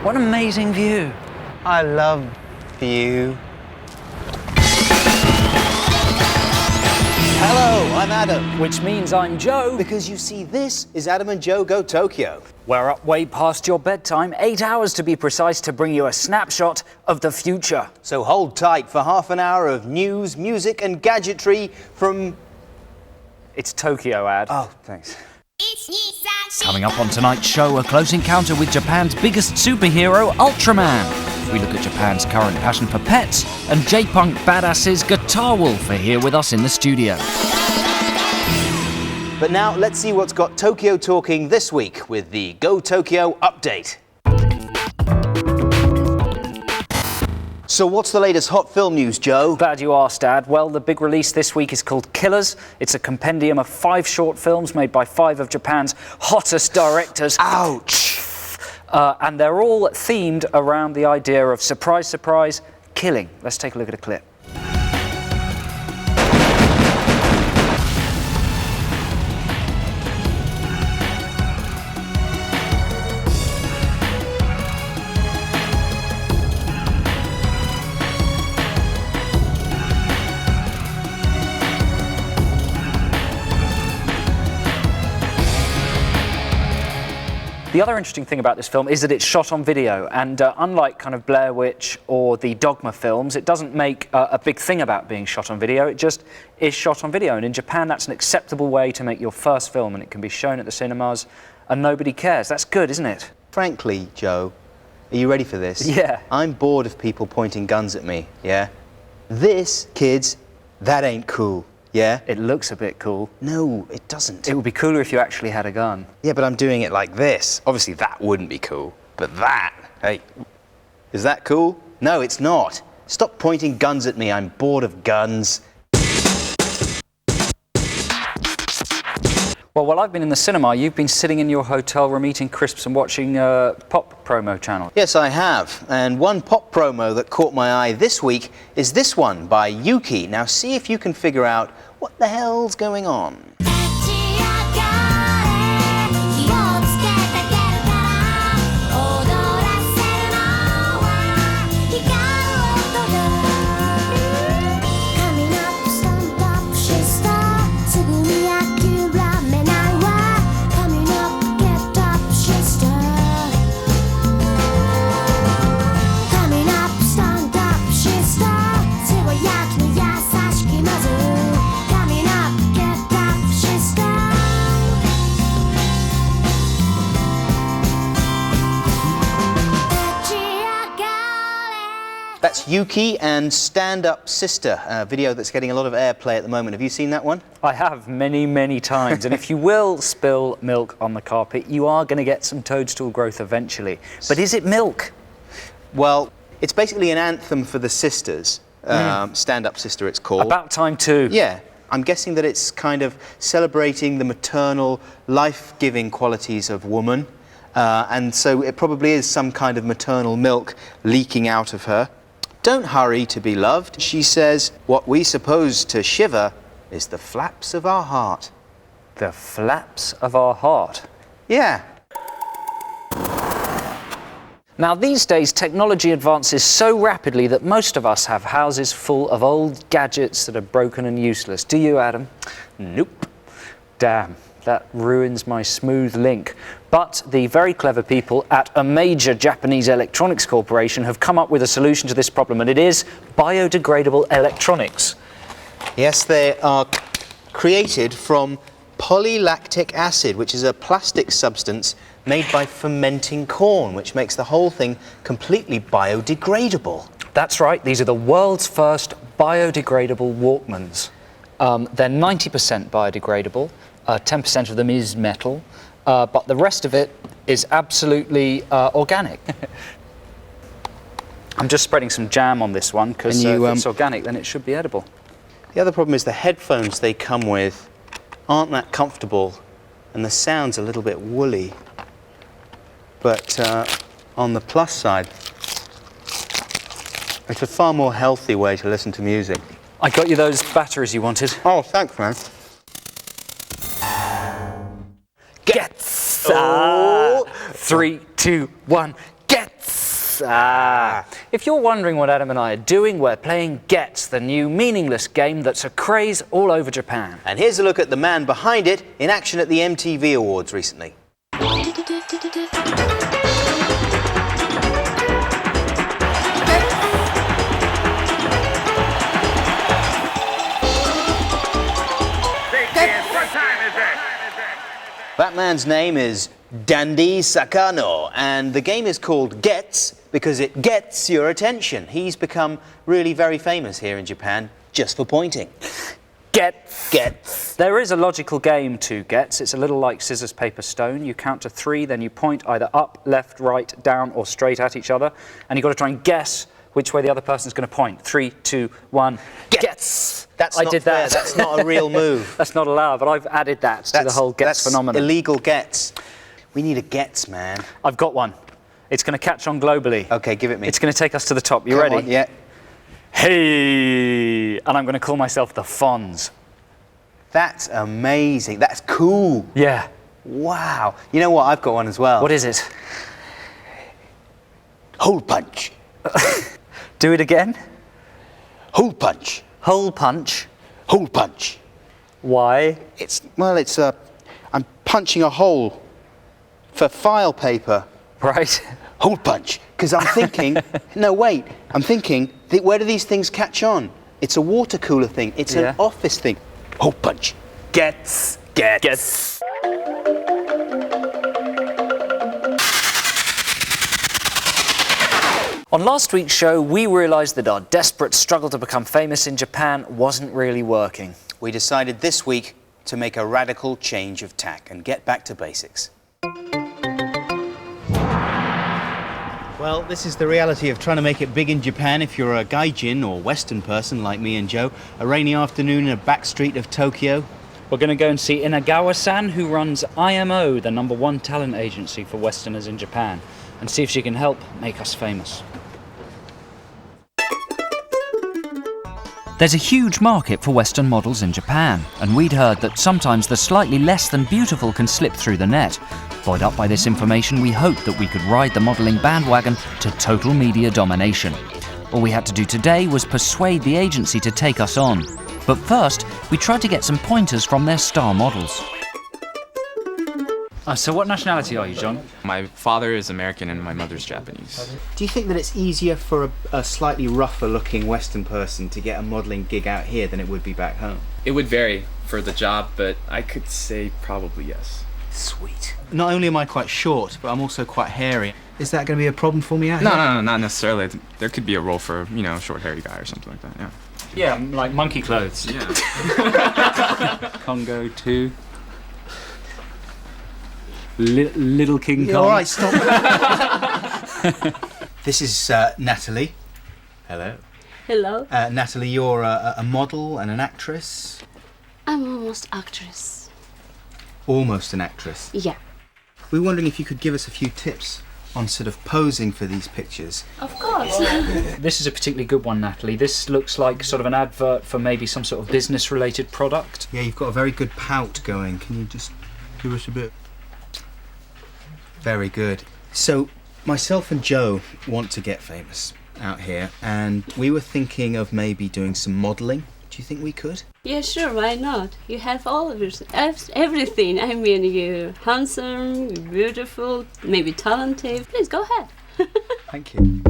What an amazing view. I love view. Hello, I'm Adam. Which means I'm Joe. Because you see, this is Adam and Joe Go Tokyo. We're up way past your bedtime, 8 hours to be precise, to bring you a snapshot of the future. So hold tight for half an hour of news, music and gadgetry from... It's Tokyo, Ad. Oh, thanks. Coming up on tonight's show, a close encounter with Japan's biggest superhero, Ultraman. We look at Japan's current passion for pets, and J-Punk badasses Guitar Wolf are here with us in the studio. But now let's see what's got Tokyo talking this week with the Go Tokyo update. So what's the latest hot film news, Joe? Glad you asked, Dad. Well, the big release this week is called Killers. It's a compendium of 5 short films made by 5 of Japan's hottest directors. Ouch! And they're all themed around the idea of surprise, surprise, killing. Let's take a look at a clip. The other interesting thing about this film is that it's shot on video, and unlike kind of Blair Witch or the Dogma films, it doesn't make a big thing about being shot on video. It just is shot on video, and in Japan that's an acceptable way to make your first film, and it can be shown at the cinemas and nobody cares. That's good, isn't it? Frankly, Joe, are you ready for this? Yeah. I'm bored of people pointing guns at me, yeah? This, kids, that ain't cool. Yeah? It looks a bit cool. No, it doesn't. It would be cooler if you actually had a gun. Yeah, but I'm doing it like this. Obviously, that wouldn't be cool. But that, hey, is that cool? No, it's not. Stop pointing guns at me. I'm bored of guns. Well, while I've been in the cinema, you've been sitting in your hotel room eating crisps and watching pop promo channel. Yes, I have. And one pop promo that caught my eye this week is this one by Yuki. Now, see if you can figure out what the hell's going on. That's Yuki and Stand Up Sister, a video that's getting a lot of airplay at the moment. Have you seen that one? I have many, many times. And if you will spill milk on the carpet, you are going to get some toadstool growth eventually. But is it milk? Well, it's basically an anthem for the sisters. Stand Up Sister, it's called. About time too. Yeah. I'm guessing that it's kind of celebrating the maternal, life-giving qualities of woman. And so it probably is some kind of maternal milk leaking out of her. Don't hurry to be loved, she says. What we suppose to shiver is the flaps of our heart. The flaps of our heart? Yeah. Now, these days, technology advances so rapidly that most of us have houses full of old gadgets that are broken and useless. Do you, Adam? Nope. Damn. That ruins my smooth link. But the very clever people at a major Japanese electronics corporation have come up with a solution to this problem, and it is biodegradable electronics. Yes, they are created from polylactic acid, which is a plastic substance made by fermenting corn, which makes the whole thing completely biodegradable. That's right. These are the world's first biodegradable Walkmans. They're 90% biodegradable. 10% of them is metal, but the rest of it is absolutely organic. I'm just spreading some jam on this one because if it's organic, then it should be edible. The other problem is the headphones they come with aren't that comfortable, and the sound's a little bit woolly. But on the plus side, it's a far more healthy way to listen to music. I got you those batteries you wanted. Oh, thanks, man. Get 3, 2, 1, get Gets. If you're wondering what Adam and I are doing, we're playing Gets, the new meaningless game that's a craze all over Japan. And here's a look at the man behind it in action at the MTV Awards recently. That man's name is Dandy Sakano, and the game is called Gets because it gets your attention. He's become really very famous here in Japan just for pointing. Gets. There is a logical game to Gets. It's a little like scissors, paper, stone. You count to 3, then you point either up, left, right, down, or straight at each other, and you've got to try and guess which way the other person's going to point. 3, 2, 1, Gets. I did that. That's not a real move. That's not allowed, but I've added that to the whole Gets phenomenon. That's illegal Gets. We need a Gets, man. I've got one. It's going to catch on globally. Okay, give it me. It's going to take us to the top. You Come ready? on, yeah. Hey! And I'm going to call myself the Fonz. That's amazing. That's cool. Yeah. Wow. You know what? I've got one as well. What is it? Hole punch. Do it again. Hole punch. Hole punch. Hole punch. Why? I'm punching a hole for file paper. Right. Hole punch. Because I'm thinking, no, wait. I'm thinking, where do these things catch on? It's a water cooler thing. It's an office thing. Hole punch. Gets. On last week's show, we realised that our desperate struggle to become famous in Japan wasn't really working. We decided this week to make a radical change of tack and get back to basics. Well, this is the reality of trying to make it big in Japan if you're a gaijin or Western person like me and Joe. A rainy afternoon in a back street of Tokyo. We're going to go and see Inagawa-san, who runs IMO, the #1 talent agency for Westerners in Japan, and see if she can help make us famous. There's a huge market for Western models in Japan, and we'd heard that sometimes the slightly less than beautiful can slip through the net. Buoyed up by this information, we hoped that we could ride the modelling bandwagon to total media domination. All we had to do today was persuade the agency to take us on. But first, we tried to get some pointers from their star models. So what nationality are you, John? My father is American and my mother's Japanese. Do you think that it's easier for a slightly rougher looking Western person to get a modelling gig out here than it would be back home? It would vary for the job, but I could say probably yes. Sweet. Not only am I quite short, but I'm also quite hairy. Is that going to be a problem for me out here? No, not necessarily. There could be a role for, short hairy guy or something like that, yeah. Yeah, like monkey clothes. Yeah. Congo 2. Little King Kong. All right, stop. This is Natalie. Hello. Hello. Natalie, you're a model and an actress. I'm almost actress. Almost an actress. Yeah. We were wondering if you could give us a few tips on sort of posing for these pictures. Of course. This is a particularly good one, Natalie. This looks like sort of an advert for maybe some sort of business-related product. Yeah, you've got a very good pout going. Can you just give us a bit? Very good. So, myself and Joe want to get famous out here, and we were thinking of maybe doing some modelling. Do you think we could? Yeah, sure, why not? You have all of everything. I mean, you're handsome, you're beautiful, maybe talented. Please, go ahead. Thank you.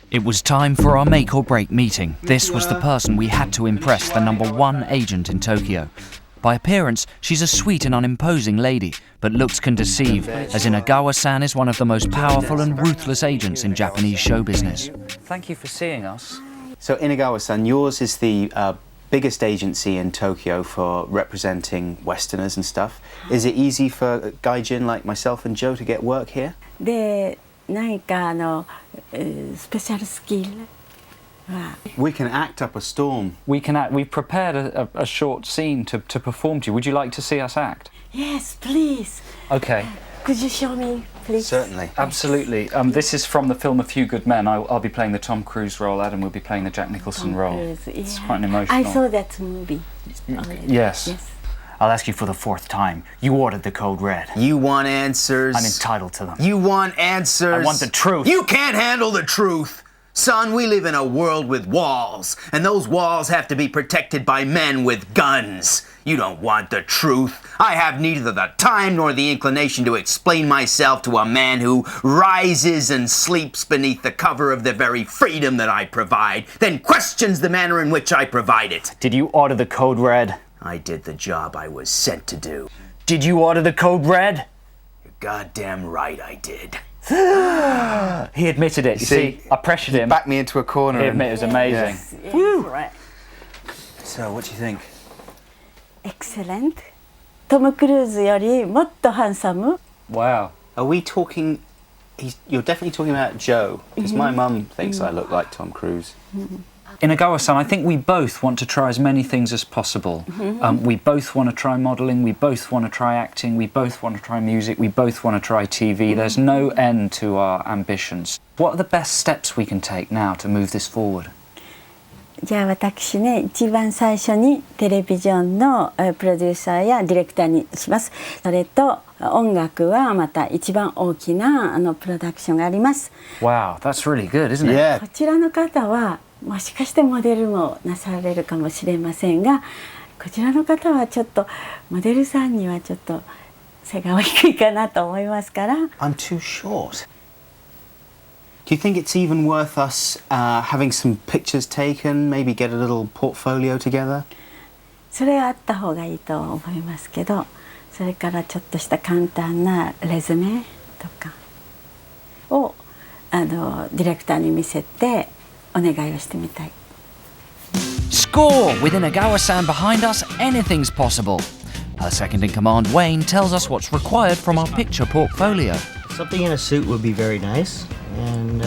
It was time for our make or break meeting. This was the person we had to impress, the #1 agent in Tokyo. By appearance, she's a sweet and unimposing lady, but looks can deceive, as Inagawa-san is one of the most powerful and ruthless agents in Japanese show business. Thank you for seeing us. So, Inagawa-san, yours is the biggest agency in Tokyo for representing Westerners and stuff. Is it easy for a gaijin like myself and Joe to get work here? で、何かスペシャルスキル We can act up a storm. We've prepared a short scene to perform to you. Would you like to see us act? Yes, please. Okay. Could you show me, please? Certainly. Absolutely. This is from the film A Few Good Men. I'll be playing the Tom Cruise role. Adam will be playing the Jack Nicholson role. Cruise, It's yeah. quite an emotional. I saw that movie. Yes. Yes. I'll ask you for the fourth time. You ordered the code red. You want answers? I'm entitled to them. You want answers? I want the truth. You can't handle the truth! Son, we live in a world with walls, and those walls have to be protected by men with guns. You don't want the truth. I have neither the time nor the inclination to explain myself to a man who rises and sleeps beneath the cover of the very freedom that I provide, then questions the manner in which I provide it. Did you order the code red? I did the job I was sent to do. Did you order the code red? You're goddamn right I did. He admitted it. You see, I pressured him. Backed me into a corner. He admitted it was amazing. Yes, right. So, what do you think? Excellent. トム・クルーズよりもっとハンサム。 Wow. Are we talking... You're definitely talking about Joe, because my mum thinks I look like Tom Cruise. Inagawa-san, I think we both want to try as many things as possible. We both want to try modelling, we both want to try acting, we both want to try music, we both want to try TV. There's no end to our ambitions. What are the best steps we can take now to move this forward? じゃあ私ね、一番最初にテレビジョンのプロデューサーやディレクターにします。それと音楽はまた一番大きなプロダクションがあります。 Wow, that's really good, isn't it? Yeah. こちらの方はもしかしてモデルもなされるかもしれませんが、こちらの方はちょっとモデルさんにはちょっと背が低いかなと思いますから。 I'm too short. Do you think it's even worth us having some pictures taken, maybe get a little portfolio together? それはあった方がいいと思いますけど、それからちょっとした簡単なレズメとかをディレクターに見せてお願いをしてみたい。 Score! With Inagawa-san behind us, anything's possible. Her second-in-command, Wayne, tells us what's required from our picture portfolio. Something in a suit would be very nice, and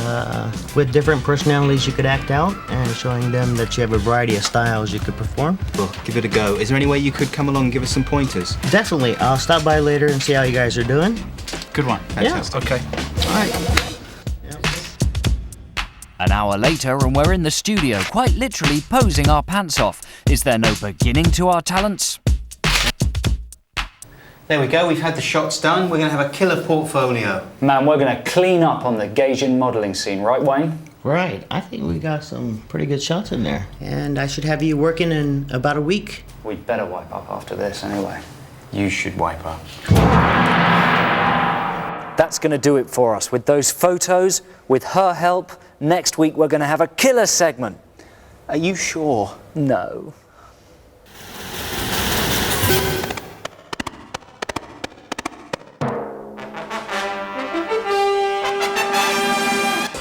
with different personalities you could act out, and showing them that you have a variety of styles you could perform. Well, give it a go. Is there any way you could come along and give us some pointers? Definitely. I'll stop by later and see how you guys are doing. Good one. Fantastic. Okay. All right. An hour later, and we're in the studio, quite literally posing our pants off. Is there no beginning to our talents? There we go. We've had the shots done. We're going to have a killer portfolio. Man, we're going to clean up on the Gaijin modelling scene, right, Wayne? Right. I think we got some pretty good shots in there. And I should have you working in about a week. We'd better wipe up after this anyway. You should wipe up. That's going to do it for us. With those photos, with her help, next week we're going to have a killer segment. Are you sure? No.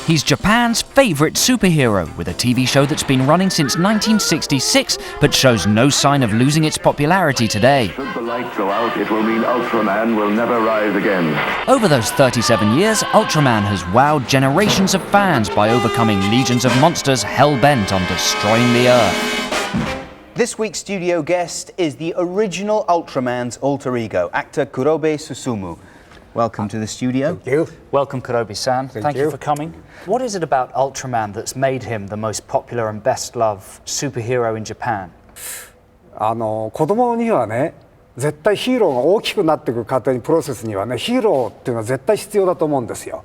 He's Japan's favourite superhero, with a TV show that's been running since 1966, but shows no sign of losing its popularity today. Should the light go out, it will mean Ultraman will never rise again. Over those 37 years, Ultraman has wowed generations of fans by overcoming legions of monsters hell-bent on destroying the Earth. This week's studio guest is the original Ultraman's alter ego, actor Kurobe Susumu. Welcome to the studio. Thank you. Welcome, Kurobe-san. Thank you you. for coming. What is it about Ultraman that's made him the most popular and best-loved superhero in Japan? 子供にはね、絶対ヒーローが大きくなっていく過程にプロセスにはね、ヒーローっていうのは絶対必要だと思うんですよ。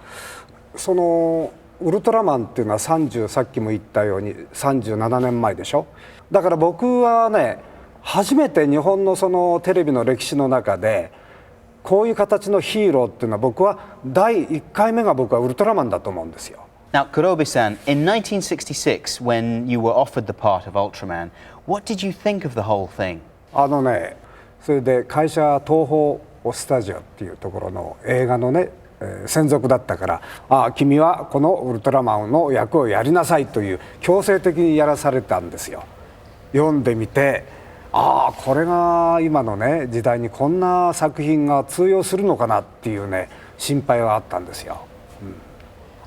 そのウルトラマンっていうのはさっきも言ったように37年前でしょ。だから僕はね、初めて日本のそのテレビの歴史の中でこういう形のヒーローっていうのは僕は第1回目が僕はウルトラマンだと思うんですよ。Now, Kurobe-san, in 1966, when you were offered the part of Ultraman, what did you think of the whole thing? それで会社東宝スタジオっていうところの映画のね、専属だったから君はこのウルトラマンの役をやりなさいという強制的にやらされたんですよ。読んでみてこれが今のね時代にこんな作品が通用するのかなっていうね心配はあったんですよ。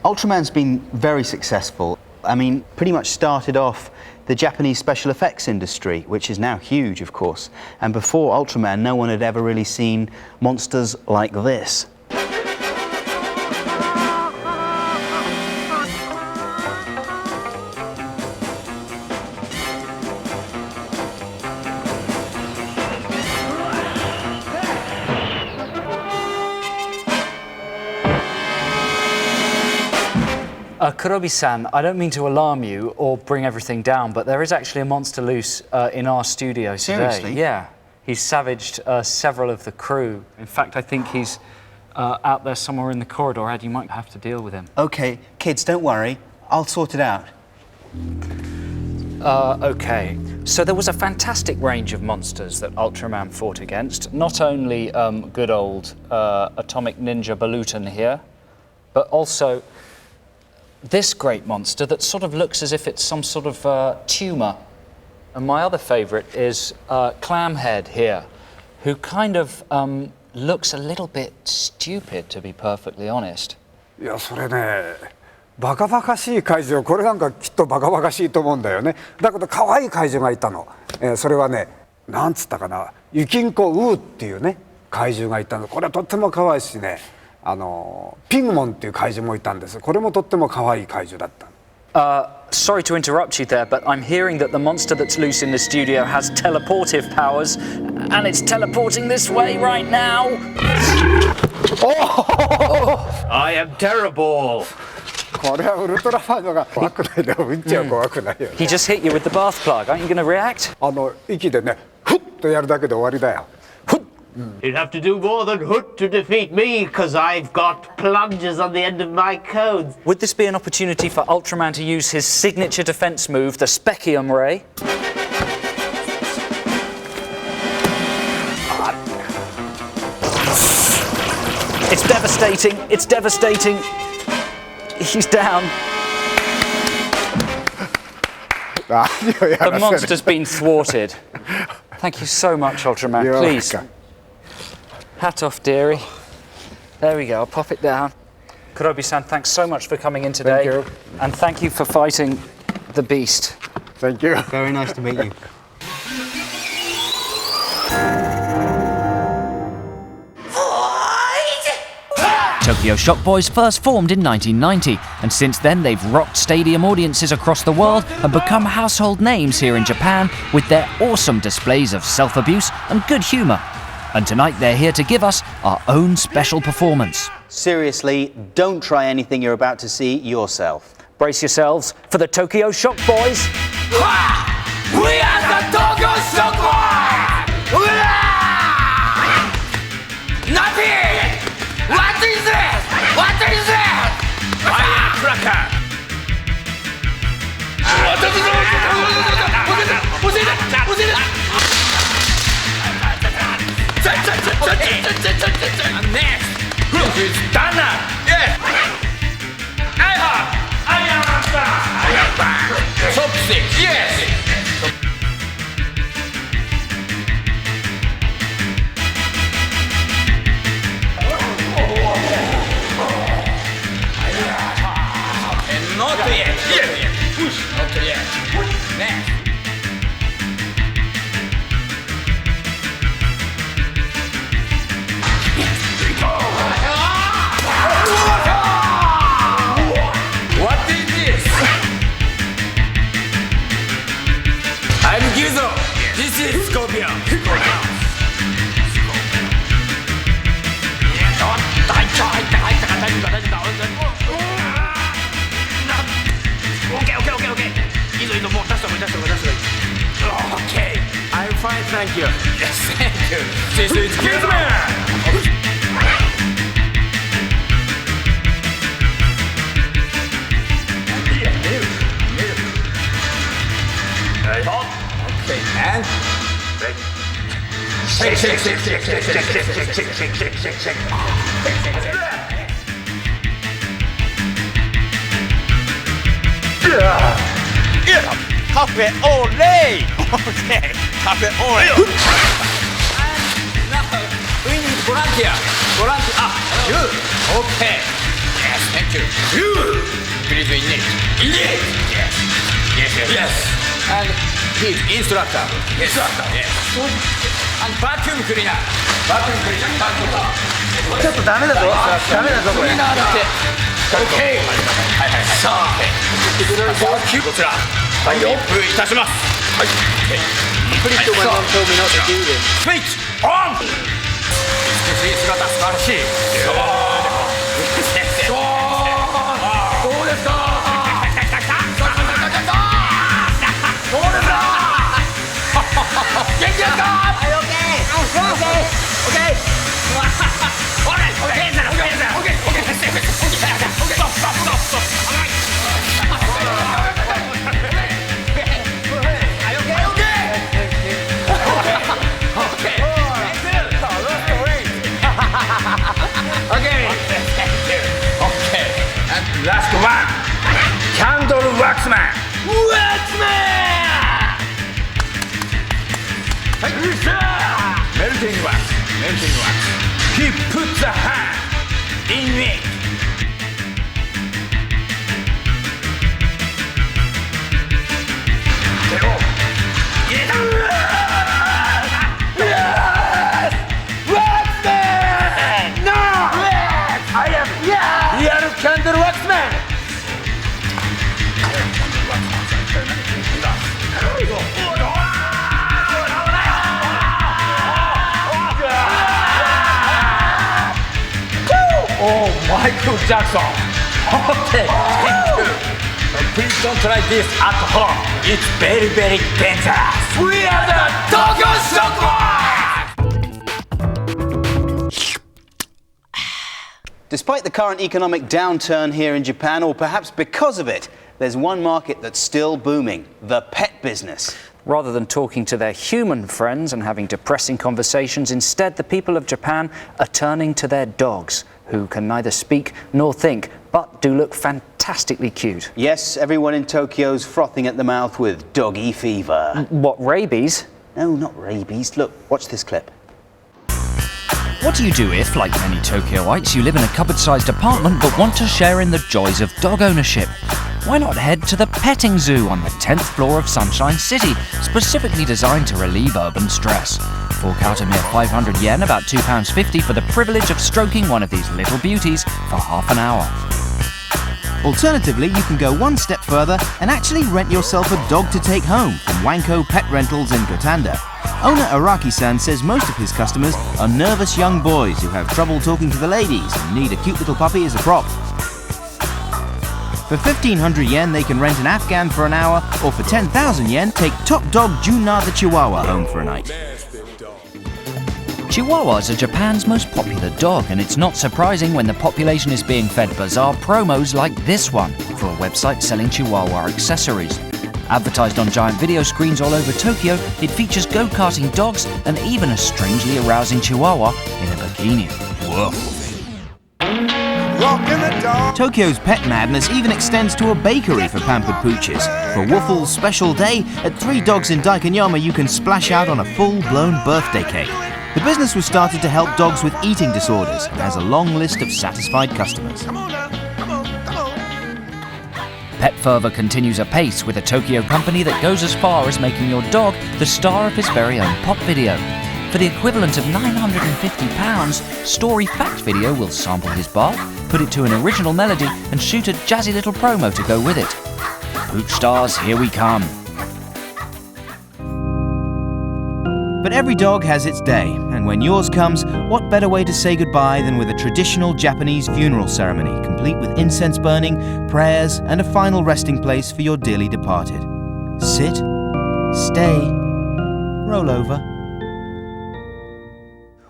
Ultraman's been very successful. I mean, pretty much started off the Japanese special effects industry, which is now huge, of course. And before Ultraman, no one had ever really seen monsters like this. Kurobe-san, I don't mean to alarm you or bring everything down, but there is actually a monster loose in our studio today. Seriously? Yeah. He's savaged several of the crew. In fact, I think he's out there somewhere in the corridor. Ed, you might have to deal with him. Okay, kids, don't worry. I'll sort it out. Okay. So there was a fantastic range of monsters that Ultraman fought against. Not only good old atomic ninja Buxton here, but also this great monster that sort of looks as if it's some sort of tumour. And my other favourite is Clamhead here, who kind of looks a little bit stupid, to be perfectly honest. いやそれねバカバカしい怪獣これなんかきっとバカバカしいと思うんだよねだけど可愛い怪獣がいたの、それはねなんつったかなユキンコウーっていうね怪獣がいたのこれはとっても可愛いしねピグモンっていう怪獣もいたんですこれもとっても可愛い怪獣だった Sorry to interrupt you there, but I'm hearing that the monster that's loose in the studio has teleportive powers, and it's teleporting this way right now. I am terrible. これはウルトラマンのが怖くないでもうんちは怖くないよ、ね He just hit you with the bath plug. Aren't you going to react? 息でねフッとやるだけで終わりだよ You'd have to do more than hoot to defeat me, because I've got plungers on the end of my cones. Would this be an opportunity for Ultraman to use his signature defense move, the Spekium Ray? It's devastating. It's devastating. He's down. The monster's been thwarted. Thank you so much, Ultraman. Please. Hat off, dearie. There we go, I'll pop it down. Kurobe-san, thanks so much for coming in today. Thank you. And thank you for fighting the beast. Thank you. Very nice to meet you. Tokyo Shock Boys first formed in 1990, and since then they've rocked stadium audiences across the world and become household names here in Japan with their awesome displays of self-abuse and good humour. And tonight they're here to give us our own special performance. Seriously, don't try anything you're about to see yourself. Brace yourselves for the Tokyo Shock Boys. We are the Tokyo Shock Boys! Nothing! What is this? What is this? Firecracker! Next! This is Dana! Yes! Chopstick! Yes! And not yet! Yes! Push! Not yet! Next! What is this? I'm Gizo. This is Scorpion. Okay. Okay. I'm fine, thank you. Yes, thank you. This is Gizmo. Okay, and Cafe Olay! Okay, Cafe Olay! And now we need volunteer. You! Okay. Yes, thank you. You! Please initiate. Yes. And he's instructor. Instructor. Yes. And vacuum cleaner. Vacuum cleaner. ちょっとダメだぞ。ダメだぞこれ。クリーナーだって。OK。さあ、こちら。はい、オープンいたします。はい。Please my mom told me not to do this. Switch on. 美しい姿素晴らしい。どうですか。Last one, candle waxman. Melting wax. He puts the hand in it. Waxman! No! I am real candle waxman. Oh, Michael Jackson. Okay, thank you. Please don't try this at home. It's very, very dangerous. We are the Tokyo Shock Boys! Despite the current economic downturn here in Japan, or perhaps because of it, there's one market that's still booming, the pet business. Rather than talking to their human friends and having depressing conversations, instead the people of Japan are turning to their dogs, who can neither speak nor think, but do look fantastically cute. Yes, everyone in Tokyo's frothing at the mouth with doggy fever. What, rabies? No, not rabies. Look, watch this clip. What do you do if, like many Tokyoites, you live in a cupboard-sized apartment but want to share in the joys of dog ownership? Why not head to the petting zoo on the 10th floor of Sunshine City, specifically designed to relieve urban stress? Fork out a mere 500 yen, about £2.50, for the privilege of stroking one of these little beauties for half an hour. Alternatively, you can go one step further and actually rent yourself a dog to take home from Wanko Pet Rentals in Gotanda. Owner Araki-san says most of his customers are nervous young boys who have trouble talking to the ladies and need a cute little puppy as a prop. For 1,500 yen, they can rent an Afghan for an hour, or for 10,000 yen, take top dog Junna the Chihuahua home for a night. Chihuahuas are Japan's most popular dog, and it's not surprising when the population is being fed bizarre promos like this one for a website selling Chihuahua accessories. Advertised on giant video screens all over Tokyo, it features go-karting dogs and even a strangely arousing Chihuahua in a bikini. Whoa. Tokyo's pet madness even extends to a bakery for pampered pooches. For Waffle's special day, at 3 Dogs in Daikanyama you can splash out on a full-blown birthday cake. The business was started to help dogs with eating disorders and has a long list of satisfied customers. Pet fervor continues apace with a Tokyo company that goes as far as making your dog the star of his very own pop video. For the equivalent of £950, Story Fact Video will sample his bark, put it to an original melody and shoot a jazzy little promo to go with it. Pooch stars, here we come. But every dog has its day, and when yours comes, what better way to say goodbye than with a traditional Japanese funeral ceremony, complete with incense burning, prayers, and a final resting place for your dearly departed. Sit, stay, roll over.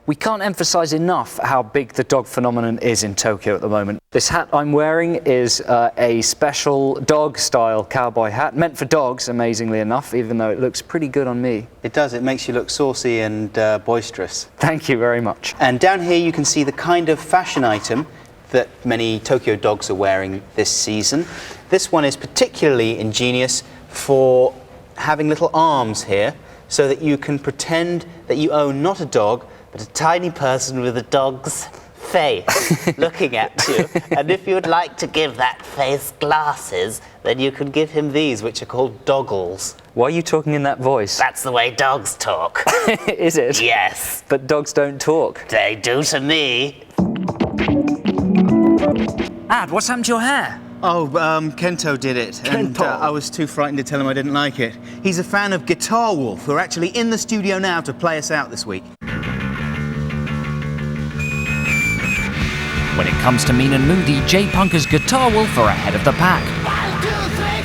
We can't emphasize enough how big the dog phenomenon is in Tokyo at the moment. This hat I'm wearing is a special dog-style cowboy hat, meant for dogs, amazingly enough, even though it looks pretty good on me. It does, it makes you look saucy and boisterous. Thank you very much. And down here you can see the kind of fashion item that many Tokyo dogs are wearing this season. This one is particularly ingenious for having little arms here, so that you can pretend that you own not a dog, but a tiny person with a dog's face looking at you. And if you would like to give that face glasses, then you can give him these, which are called doggles. Why are you talking in that voice? That's the way dogs talk. Is it? Yes. But dogs don't talk. They do to me. Ad, what's happened to your hair? Oh, Kento did it, and I was too frightened to tell him I didn't like it. He's a fan of Guitar Wolf, who are actually in the studio now to play us out this week. When it comes to mean and moody, J-Punkers Guitar Wolf are ahead of the pack. 1, 2, 3,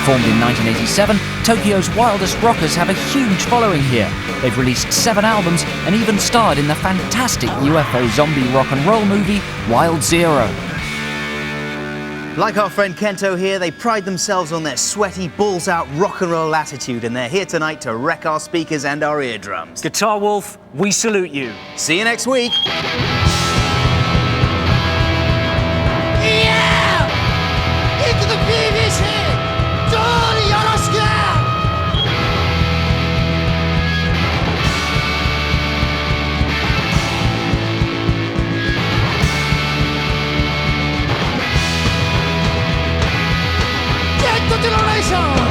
4. Formed in 1987, Tokyo's wildest rockers have a huge following here. They've released 7 albums and even starred in the fantastic UFO zombie rock and roll movie Wild Zero. Like our friend Kento here, they pride themselves on their sweaty, balls-out rock and roll attitude, and they're here tonight to wreck our speakers and our eardrums. Guitar Wolf, we salute you. See you next week. Generation!